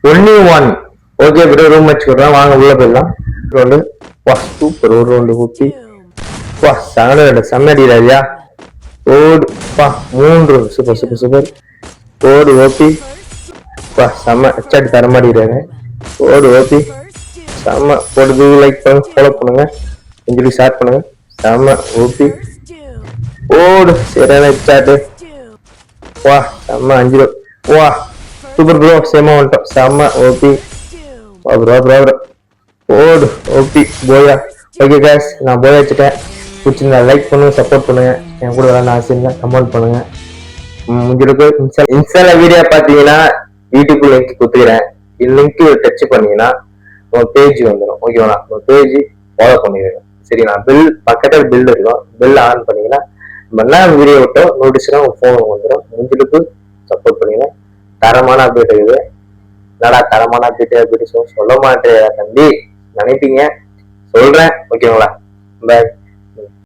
Only one. Okay bro, room வச்சுக்கிறோம், வாங்க உள்ள போயிடலாம். ரவுண்டு. வா சூப்பர், ஒரு ரவுண்டு ஊற்றி. வா செம்மடி ராஜா. ஓடு பா, 3 ரவுண்டு. Super super super. ஓடு ஓபி. வா செம்ம ஹெச்ஆடி தரமாடிறாங்க. ஓடு ஓபி செம்ம. போடுது, லைக் பண்ணுங்க, ஃபாலோ பண்ணுங்க, கொஞ்சம் ஷேர் பண்ணுங்க. செம்ம ஓபி. ஓடு சரியான ஹெச்ஆட்டு. வா செம்ம 5. வா சூப்பர் ப்ரோ, செம்ம வந்துட்டோம். செம்ம ஓபி. வா ப்ரோ ப்ரோ ப்ரோ. ஓடு ஓபி போயா. ஓகே கேஸ், நான் போய் வச்சுட்டேன். பிடிச்சிருந்தா லைக் பண்ணுங்க, சப்போர்ட் பண்ணுங்க. என் கூட விளாட ஆசை இருந்தா கமெண்ட் பண்ணுங்க. உங்களுக்கு இன்ஸ்டால வீடியோ பார்த்தீங்கன்னா யூடியூப் லிங்க் கொடுத்துக்கிறேன். லிங்க் டச் பண்ணீங்கன்னா உங்க பேஜ் வந்துடும். ஓகேவா, உங்க பேஜ் ஃபாலோ பண்ணிடுங்க. சரி, நான் பில் பக்கத்தில் பில் இருக்கும், பில் ஆன் பண்ணீங்கன்னா என்ன வீடியோ விட்டோ நோட்டீஸ்லாம் உங்க ஃபோன் வந்துடும். உங்களுக்கு சப்போர்ட் பண்ணுங்க. தரமான அப்டேட் இருக்குது. என்னடா தரமான அப்டேட் சொல்ல மாட்டேன் தம்பி நினைப்பீங்க, சொல்றேன். ஓகேங்களா, பாய்.